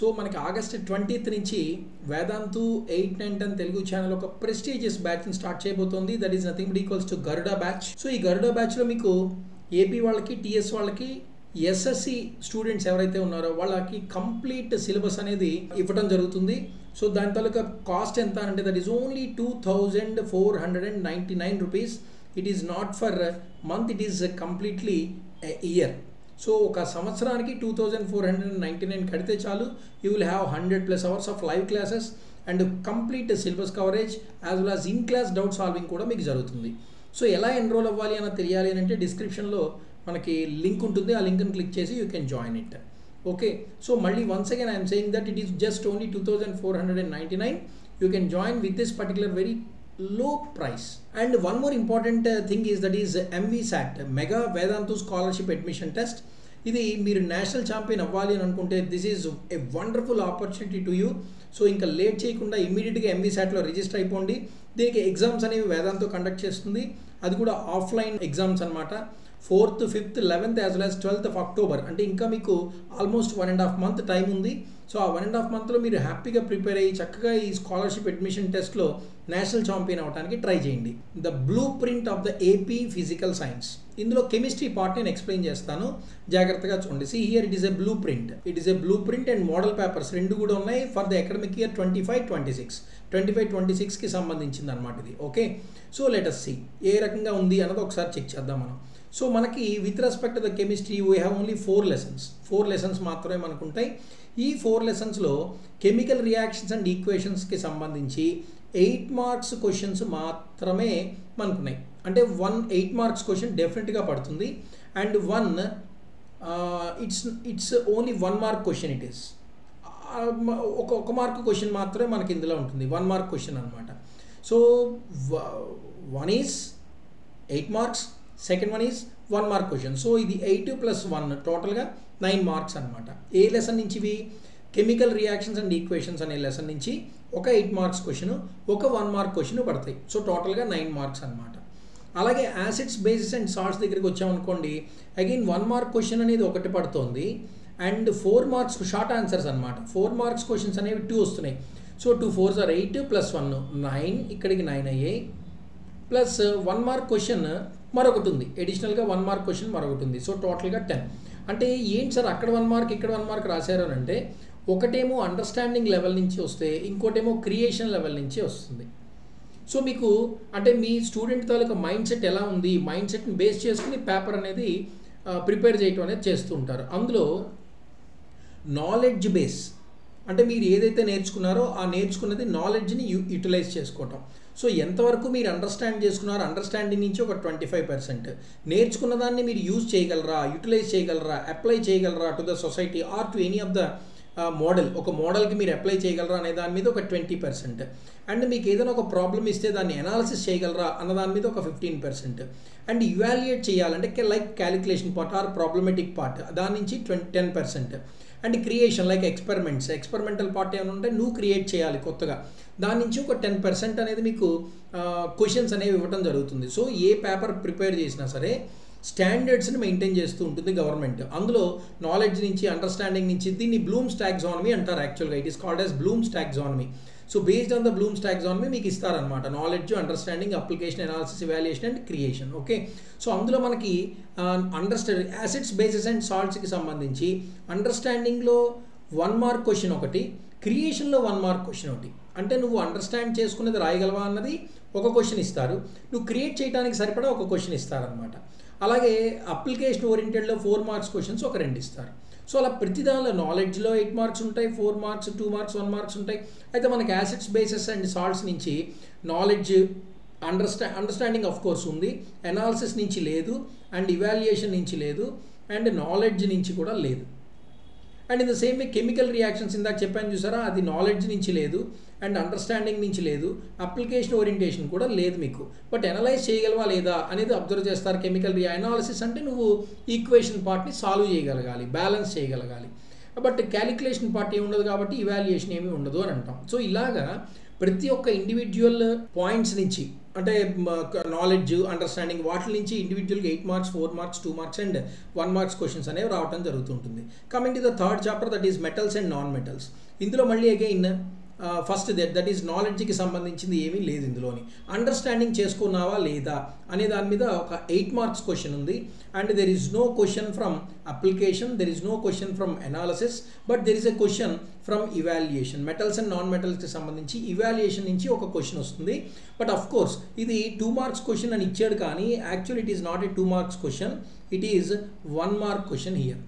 So మనకి August 20th నుంచి Vedantu 8, 9, 10 Telugu channel ఒక ప్రెస్టీజియస్ బ్యాచ్ స్టార్ట్ చేయబోతోంది. That is nothing but equals to Garuda batch. So ఈ గరుడా బ్యాచ్లో మీకు ఏపీ వాళ్ళకి, టీఎస్ వాళ్ళకి, ఎస్ఎస్సి స్టూడెంట్స్ ఎవరైతే ఉన్నారో వాళ్ళకి కంప్లీట్ సిలబస్ అనేది ఇవ్వడం జరుగుతుంది. సో దాని తాలూకా కాస్ట్ ఎంత అంటే that is only 2499 rupees. It is not for month, it is completely year. So ఒక సంవత్సరానికి 2499 కడితే చాలు. You will have 100+ hours of live classes and complete syllabus coverage as well as in class doubt solving కూడా మీకు జరుగుతుంది. So ఎలా enrol అవ్వాలి అని తెలియాలి అని అంటే డిస్క్రిప్షన్లో మనకి లింక్ ఉంటుంది. ఆ లింక్ని క్లిక్ చేసి you can join it. Okay, so మళ్ళీ once again I'm saying that it is just only 2499. You can join with this particular very low price. And one more important thing is that is MVSAT, Mega Vedantu Scholarship Admission Test. ఇది మీరు national champion అవ్వాలి అని అనుకుంటే this is a wonderful opportunity to you. So ఇంకా late చేయకుండా ఇమ్మీడియట్గా MVSATలో register అయిపోండి. దీనికి ఎగ్జామ్స్ అనేవి వేదాంతో కండక్ట్ చేస్తుంది. అది కూడా ఆఫ్లైన్ ఎగ్జామ్స్ అనమాట. 4th, 5th, 11th as well as 12th of October. అంటే ఇంకా మీకు ఆల్మోస్ట్ 1.5 month టైం ఉంది. సో ఆ 1.5 monthలో మీరు హ్యాపీగా ప్రిపేర్ అయ్యి చక్కగా ఈ స్కాలర్షిప్ అడ్మిషన్ టెస్ట్లో నేషనల్ ఛాంపియన్ అవ్వడానికి ట్రై చేయండి. The blue print of the AP physical science. ఇందులో కెమిస్ట్రీ పార్ట్ నేను ఎక్స్ప్లెయిన్ చేస్తాను, జాగ్రత్తగా చూడండి. See here it is a blue print. It is a blue print and model papers రెండు కూడా ఉన్నాయి ఫర్ ద అకాడమిక్ ఇయర్ 25-26కి సంబంధించింది అనమాట ఇది. Okay, so let us see ఏ రకంగా ఉంది అన్నది ఒకసారి చెక్ చేద్దాం మనం. సో మనకి with respect to the chemistry we have only 4 lessons. 4 lessons మాత్రమే మనకు ఉంటాయి. ఈ 4 lessonsలో కెమికల్ రియాక్షన్స్ అండ్ ఈక్వేషన్స్కి సంబంధించి 8 marks క్వశ్చన్స్ మాత్రమే మనకున్నాయి. అంటే 8 marks క్వశ్చన్ డెఫినెట్గా పడుతుంది. And it's only 1 mark question. It is ఒక మార్క్ క్వశ్చన్ మాత్రమే మనకి ఇందులో ఉంటుంది. 1 mark క్వశ్చన్ అనమాట. So 1 is 8 marks, second 1 is 1 mark question. So ఇది 8 + 1 టోటల్గా 9 marks అనమాట. ఏ లెసన్ నుంచి ఇవి? కెమికల్ రియాక్షన్స్ అండ్ ఈక్వేషన్స్ అనే లెసన్ నుంచి ఒక 8 marks క్వశ్చన్, ఒక 1 mark క్వశ్చన్ పడతాయి. సో టోటల్గా 9 marks అనమాట. అలాగే యాసిడ్స్, బేసిస్ అండ్ సాల్ట్స్ దగ్గరికి వచ్చామనుకోండి, అగైన్ 1 mark క్వశ్చన్ అనేది ఒకటి పడుతుంది. అండ్ 4 marks షార్ట్ ఆన్సర్స్ అనమాట. 4 marks క్వశ్చన్స్ అనేవి 2 వస్తున్నాయి. సో 2 4s are 8 + 1 9, ఇక్కడికి 9 అయ్యాయి. ప్లస్ 1 mark క్వశ్చన్ మరొకటి ఉంది, అడిషనల్గా 1 mark క్వశ్చన్ మరొకటి ఉంది. సో టోటల్గా 10. అంటే ఏంటి సార్ అక్కడ 1 mark ఇక్కడ 1 mark రాశారు అని అంటే, ఒకటేమో అండర్స్టాండింగ్ లెవెల్ నుంచి వస్తే, ఇంకోటేమో క్రియేషన్ లెవెల్ నుంచి వస్తుంది. సో మీకు అంటే మీ స్టూడెంట్ తాలూకా మైండ్ సెట్ ఎలా ఉంది, మైండ్ సెట్ని బేస్ చేసుకుని పేపర్ అనేది ప్రిపేర్ చేయటం అనేది చేస్తూ ఉంటారు. అందులో నాలెడ్జ్ బేస్ అంటే మీరు ఏదైతే నేర్చుకున్నారో ఆ నేర్చుకున్నది నాలెడ్జ్ని యూటిలైజ్ చేసుకోవటం. సో ఎంతవరకు మీరు అండర్స్టాండ్ చేసుకున్నారో అండర్స్టాండింగ్ నుంచి ఒక 25%, నేర్చుకున్న దాన్ని మీరు యూజ్ చేయగలరా, యూటిలైజ్ చేయగలరా, అప్లై చేయగలరా to the society or to any of the model, ఒక మోడల్కి మీరు అప్లై చేయగలరా అనే దాని మీద ఒక 20%. అండ్ మీకు ఏదైనా ఒక ప్రాబ్లమ్ ఇస్తే దాన్ని అనాలిసిస్ చేయగలరా అన్న దాని మీద ఒక 15%. అండ్ ఇవాల్యుయేట్ చేయాలంటే like calculation part or problematic part దాని నుంచి 10%. And creation like experimental part ఏమైనా ఉంటే నువ్వు క్రియేట్ చేయాలి కొత్తగా, దాని నుంచి ఒక 10% అనేది మీకు క్వశ్చన్స్ అనేవి ఇవ్వడం జరుగుతుంది. సో ఏ పేపర్ ప్రిపేర్ చేసినా సరే స్టాండర్డ్స్ని మెయింటైన్ చేస్తూ ఉంటుంది గవర్నమెంట్. అందులో నాలెడ్జ్ నుంచి, అండర్స్టాండింగ్ నుంచి, దీన్ని బ్లూమ్స్ టాక్సానమీ అంటారు యాక్చువల్గా. It is called as Bloom's taxonomy. So based on the Bloom's taxonomy మీకు ఇస్తారనమాట knowledge, understanding, application, analysis, evaluation and creation. Okay, so అందులో మనకి యాసిడ్స్, బేసిస్ అండ్ సాల్ట్స్కి సంబంధించి అండర్స్టాండింగ్లో 1 mark క్వశ్చన్ ఒకటి, క్రియేషన్లో 1 mark క్వశ్చన్ ఒకటి. అంటే నువ్వు అండర్స్టాండ్ చేసుకునేది రాయగలవా అన్నది ఒక క్వశ్చన్ ఇస్తారు, నువ్వు క్రియేట్ చేయడానికి సరిపడా ఒక క్వశ్చన్ ఇస్తారనమాట. అలాగే అప్లికేషన్ ఓరియంటెడ్లో 4 marks క్వశ్చన్స్ ఒక 2 ఇస్తారు. సో అలా ప్రతి దానిలో నాలెడ్జ్లో 8 marks ఉంటాయి, 4 marks, 2 marks, 1 marks ఉంటాయి. అయితే మనకి యాసిడ్స్, బేసెస్ అండ్ సాల్ట్స్ నుంచి నాలెడ్జ్, అండర్స్టాండింగ్ ఆఫ్ కోర్స్ ఉంది, అనాలిసిస్ నుంచి లేదు, అండ్ ఇవాల్యుయేషన్ నుంచి లేదు, అండ్ నాలెడ్జ్ నుంచి కూడా లేదు. And in the same way chemical reactions ఇందాక చెప్పాను చూసారా, అది నాలెడ్జ్ నుంచి లేదు అండ్ అండర్స్టాండింగ్ నుంచి లేదు, అప్లికేషన్ ఓరియంటేషన్ కూడా లేదు మీకు. బట్ అనలైజ్ చేయగలవా లేదా అనేది అబ్జర్వ్ చేస్తారు. కెమికల్ అనాలిసిస్ అంటే నువ్వు ఈక్వేషన్ పార్ట్ని సాల్వ్ చేయగలగాలి, బ్యాలెన్స్ చేయగలగాలి. బట్ క్యాలిక్యులేషన్ పార్ట్ ఏమి ఉండదు కాబట్టి ఇవాల్యుయేషన్ ఏమీ ఉండదు అని అంటాం. సో ఇలాగా ప్రతి ఒక్క ఇండివిజువల్ పాయింట్స్ నుంచి అంటే నాలెడ్జ్, అండర్స్టాండింగ్ వాటి నుంచి ఇండివిజువల్గా 8 marks, 4 marks, 2 marks and 1 marks questions అనేవి రావడం జరుగుతుంటుంది. Coming to the third chapter, that is metals and non metals. ఇందులో మళ్ళీ అగైన్ ఫస్ట్ దట్ ఈస్ నాలెడ్జ్కి సంబంధించింది ఏమీ లేదు ఇందులోని. అండర్స్టాండింగ్ చేసుకున్నావా లేదా అనే దాని మీద ఒక 8 మార్క్స్ క్వశ్చన్ ఉంది. And there is no question from application, there is no question from analysis, but there is a question from evaluation. Metals and non మెటల్స్కి సంబంధించి ఇవాల్యుయేషన్ నుంచి ఒక క్వశ్చన్ వస్తుంది. బట్ అఫ్ కోర్స్ ఇది 2 మార్క్స్ క్వశ్చన్ అని ఇచ్చాడు, కానీ actual it is not a 2 marks question, it is 1 mark question here.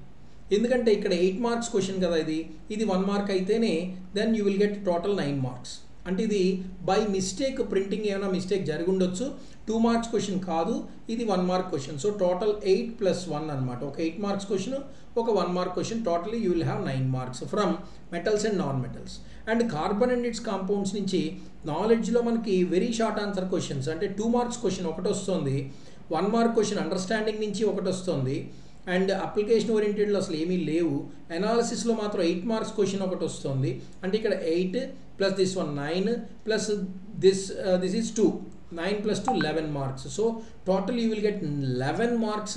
ఎందుకంటే ఇక్కడ 8 మార్క్స్ క్వశ్చన్ కదా, ఇది 1 మార్క్ అయితేనే then you will get total 9 marks. అంటే ఇది బై మిస్టేక్ ప్రింటింగ్ ఏమైనా మిస్టేక్ జరిగి ఉండొచ్చు, 2 మార్క్స్ క్వశ్చన్ కాదు, ఇది 1 మార్క్ క్వశ్చన్. సో టోటల్ 8 + 1 అనమాట. ఒక 8 మార్క్స్ క్వశ్చన్, ఒక 1 mark question, totally you will have 9 marks from metals and non metals. And carbon and it's compounds నుంచి నాలెడ్జ్లో మనకి వెరీ షార్ట్ ఆన్సర్ క్వశ్చన్స్, అంటే 2 మార్క్స్ క్వశ్చన్ ఒకటి వస్తుంది, 1 మార్క్ క్వశ్చన్ అండర్స్టాండింగ్ నుంచి ఒకటి వస్తుంది, అండ్ అప్లికేషన్ ఓరియంటెడ్లో అసలు ఏమీ లేవు. అనాలిసిస్లో మాత్రం 8 మార్క్స్ క్వశ్చన్ ఒకటి వస్తుంది. అంటే ఇక్కడ 8 + this one 9 plus this is 2, 9 + 2 11 marks. So total you will get 11 marks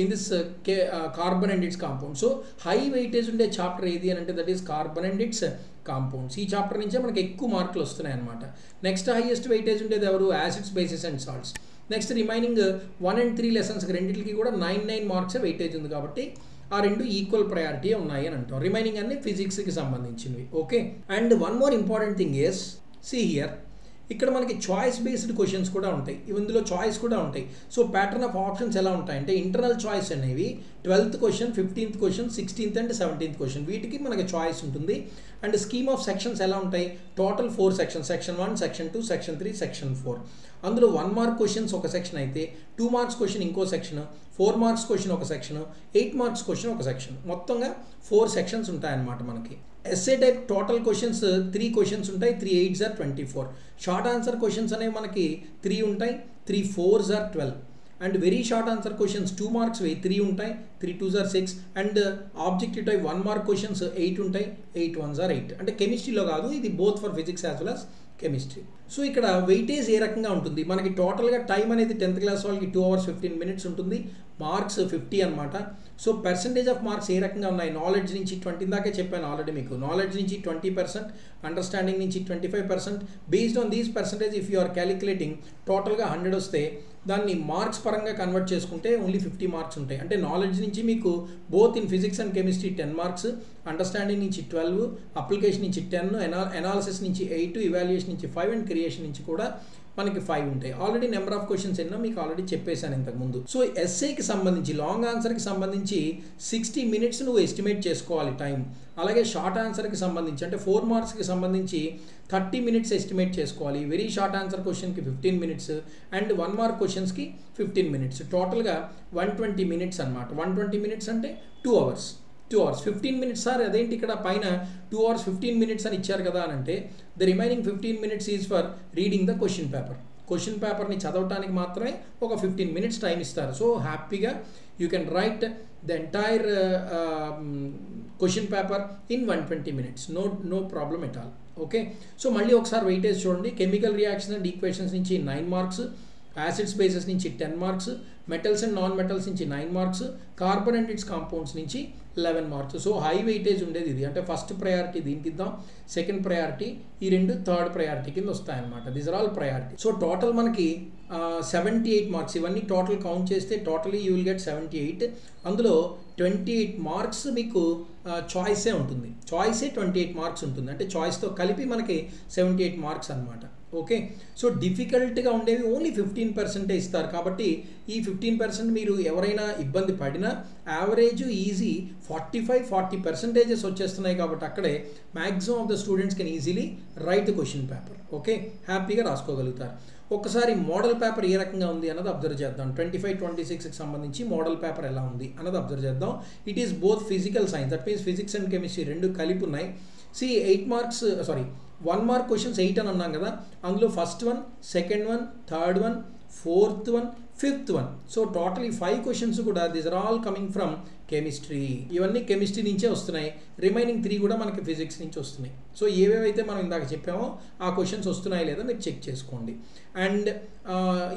in this carbon and its compounds. So high weightage ఉండే చాప్టర్ ఏది అని అంటే that is carbon and it's compounds. ఈ చాప్టర్ నుంచే మనకి ఎక్కువ మార్కులు వస్తున్నాయి అనమాట. నెక్స్ట్ హైయెస్ట్ వెయిటేజ్ ఉండేది ఎవరు? Acids, basis and salts. Next remaining 1 and 3 లెసన్స్కి రెండింటికి కూడా 9 మార్క్స్ వెయిటేజ్ ఉంది, కాబట్టి ఆ రెండు ఈక్వల్ ప్రయారిటీ ఉన్నాయి అని అంటాం. రిమైనింగ్ అన్ని ఫిజిక్స్కి సంబంధించినవి. Okay, and one more important thing is, see here, ఇక్కడ మనకి చాయిస్ బేస్డ్ క్వశ్చన్స్ కూడా ఉంటాయి, ఇందులో చాయిస్ కూడా ఉంటాయి. సో ప్యాటర్న్ ఆఫ్ ఆప్షన్స్ ఎలా ఉంటాయంటే ఇంటర్నల్ చాయిస్ అనేవి 12th question, 15th question, 16th and 17th question, వీటికి మనకి చాయిస్ ఉంటుంది. అండ్ స్కీమ్ ఆఫ్ సెక్షన్స్ ఎలా ఉంటాయి? Total 4 sections, section 1, section 2, section 3, section 4. అందులో 1 మార్క్ క్వశ్చన్స్ ఒక సెక్షన్ అయితే 2 మార్క్స్ క్వశ్చన్ ఇంకో సెక్షన్, 4 మార్క్స్ క్వశ్చన్ ఒక సెక్షన్, 8 మార్క్స్ క్వశ్చన్ ఒక సెక్షన్, మొత్తంగా 4 సెక్షన్స్ ఉంటాయన్నమాట మనకి. SA type total questions 3 questions ఉంటాయి, 3 8s are 24. Short answer questions అనేవి మనకి 3 ఉంటాయి, 3 4s are 12. And very short answer questions 2 marks 3 ఉంటాయి, 3 2s are 6. And objective type 1 mark questions 8 ఉంటాయి, 8 1s are 8. అంటే కెమిస్ట్రీలో కాదు, ఇది both for physics as well as chemistry. So ఇక్కడ వెయిటేజ్ ఏ రకంగా ఉంటుంది మనకి? టోటల్గా టైం అనేది 10th క్లాస్ వాళ్ళకి 2 hours 15 minutes ఉంటుంది, మార్క్స్ 50 అనమాట. సో పర్సంటేజ్ ఆఫ్ మార్క్స్ ఏ రకంగా ఉన్నాయి? నాలెడ్జ్ నుంచి 20 దాకే చెప్పాను ఆల్రెడీ మీకు. నాలెడ్జ్ నుంచి 20%, అండర్స్టాండింగ్ నుంచి 25%. Based on these percentage if you are calculating, టోటల్గా 100 వస్తే దాన్ని మార్క్స్ పరంగా కన్వర్ట్ చేసుకుంటే ఓన్లీ 50 మార్క్స్ ఉంటాయి. అంటే నాలెడ్జ్ నుంచి మీకు both in physics and chemistry 10 marks, understanding నుంచి 12, అప్లికేషన్ నుంచి 10, అనాలిసిస్ నుంచి 8, ఇవాల్యుయేషన్ నుంచి 5 అండ్ క్రియేషన్ నుంచి కూడా మనకి 5 ఉంటాయి. ఆల్రెడీ నెంబర్ ఆఫ్ క్వశ్చన్స్ ఎన్నో మీకు ఆల్రెడీ చెప్పేశాను ఇంతకుముందు. సో ఎస్ఏకి సంబంధించి లాంగ్ ఆన్సర్కి సంబంధించి 60 minutes నువ్వు ఎస్టిమేట్ చేసుకోవాలి టైం. అలాగే షార్ట్ ఆన్సర్కి సంబంధించి అంటే 4 మార్క్స్కి సంబంధించి 30 minutes ఎస్టిమేట్ చేసుకోవాలి. వెరీ షార్ట్ ఆన్సర్ క్వశ్చన్కి 15 minutes అండ్ 1 మార్క్ క్వశ్చన్స్కి 15 minutes. టోటల్గా 120 minutes అనమాట. 120 minutes అంటే 2 hours. 15 minutes సార్, అదేంటి ఇక్కడ పైన 2 hours 15 minutes అని ఇచ్చారు కదా అని అంటే the remaining 15 minutes is for reading the question paper. Question పేపర్ని చదవటానికి మాత్రమే ఒక 15 minutes టైం ఇస్తారు. సో హ్యాపీగా you can write the entire question paper in 120 minutes. No problem at all. Okay, so మళ్ళీ ఒకసారి వెయిటేజ్ చూడండి. కెమికల్ రియాక్షన్ అండ్ ఈక్వేషన్స్ నుంచి 9 మార్క్స్, యాసిడ్స్ బేసెస్ నుంచి 10 marks, metals and non metals నుంచి 9 marks, carbon and it's compounds నుంచి 11 marks. So high weightage ఉండేది ఇది. అంటే ఫస్ట్ ప్రయారిటీ దీనికి ఇద్దాం, సెకండ్ ప్రయారిటీ ఈ రెండు థర్డ్ ప్రయారిటీ కింద వస్తాయన్నమాట. These are all priority. So total మనకి 78 మార్క్స్. ఇవన్నీ టోటల్ కౌంట్ చేస్తే టోటలీ యూ విల్ గెట్ 78. అందులో 28 మార్క్స్ మీకు చాయిసే ఉంటుంది. చాయిసే 28 మార్క్స్ ఉంటుంది. అంటే చాయిస్తో కలిపి మనకి 78 మార్క్స్ అనమాట. ఓకే, సో డిఫికల్ట్గా ఉండేవి ఓన్లీ 15% ఇస్తారు. కాబట్టి ఈ 15% మీరు ఎవరైనా ఇబ్బంది పడినా యావరేజ్ ఈజీ 45-40% వచ్చేస్తున్నాయి. కాబట్టి అక్కడే maximum of the students can easily right the question paper. Okay, హ్యాపీగా రాసుకోగలుగుతారు. ఒక్కసారి మోడల్ పేపర్ ఏ రకంగా ఉంది అన్నది అబ్జర్వ్ చేద్దాం. 25-26కి సంబంధించి మోడల్ పేపర్ ఎలా ఉంది అన్నది అబ్జర్వ్ చేద్దాం. It is both physical science, that means physics and chemistry రెండు కలిపి ఉన్నాయి. 1 మార్క్ క్వశ్చన్స్ 8 అని అన్నాం కదా. అందులో first 1, second 1, third 1, fourth one, fifth one. So total ఈ 5 క్వశ్చన్స్ కూడా these are all coming from chemistry. ఇవన్నీ కెమిస్ట్రీ నుంచే వస్తున్నాయి. రిమైనింగ్ 3 కూడా మనకి ఫిజిక్స్ నుంచి వస్తున్నాయి. సో ఏవేవైతే మనం ఇందాక చెప్పామో ఆ క్వశ్చన్స్ వస్తున్నాయి లేదా మీరు చెక్ చేసుకోండి. And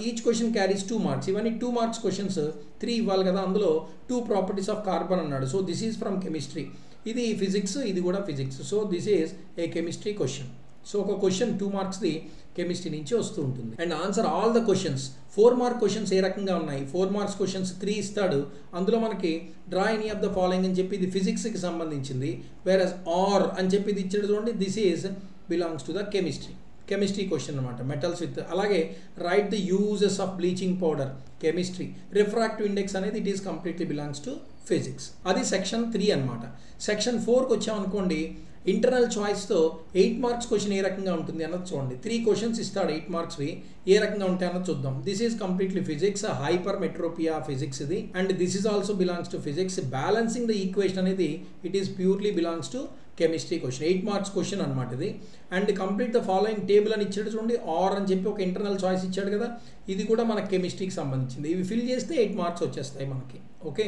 each question carries 2 marks. ఇవన్నీ 2 మార్క్స్ క్వశ్చన్స్ 3 ఇవ్వాలి కదా, అందులో 2 ప్రాపర్టీస్ ఆఫ్ కార్బన్ అన్నాడు. So this is from chemistry. ఇది ఫిజిక్స్, ఇది కూడా physics. So this is a chemistry question. So ఒక క్వశ్చన్ 2 మార్క్స్ది కెమిస్ట్రీ నుంచి వస్తూ ఉంటుంది. And answer all the questions. 4 mark questions ఏ రకంగా ఉన్నాయి? 4 మార్క్స్ క్వశ్చన్స్ 3 ఇస్తాడు. అందులో మనకి draw any of the following అని చెప్పి ఇది ఫిజిక్స్కి సంబంధించింది. వేరస్ ఆర్ అని చెప్పి ఇది ఇచ్చాడు చూడండి, this is belongs to the chemistry question అనమాట. Metals with. అలాగే write the uses of bleaching powder, chemistry. Refractive index అనేది it is completely belongs to physics. అది సెక్షన్ 3 అనమాట. సెక్షన్ 4కి వచ్చామనుకోండి, ఇంటర్నల్ చాయిస్తో 8 మార్క్స్ క్వశ్చన్ ఏ రకంగా ఉంటుంది అన్నది చూడండి. 3 క్వశ్చన్స్ ఇస్తాడు 8 మార్క్స్వి, ఏ రకంగా ఉంటాయి అన్నది చూద్దాం. This is completely physics, hypermetropia physics ఇది. And this is also belongs to physics. Balancing the equation అనేది it is purely belongs to chemistry question. 8 marks question అనమాట ఇది. And complete the following table అని ఇచ్చాడు చూడండి. Are అని చెప్పి ఒక ఇంటర్నల్ చాయిస్ ఇచ్చాడు కదా, ఇది కూడా మన కెమిస్ట్రీకి సంబంధించింది. ఇవి ఫిల్ చేస్తే 8 మార్క్స్ వచ్చేస్తాయి మనకి. Okay.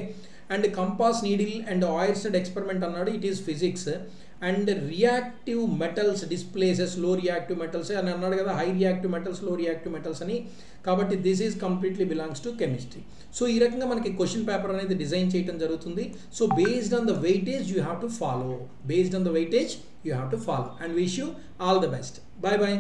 And compass needle and Oersted's experiment అన్నాడు, it is physics. And reactive metals displaces low reactive metals అని అన్నాడు కదా, high reactive metals, low reactive metals అని. కాబట్టి this is completely belongs to chemistry. So ఈ రకంగా మనకి క్వశ్చన్ పేపర్ అనేది డిజైన్ చేయడం జరుగుతుంది. So based on the weightage you have to follow. And wish you all the best. Bye by.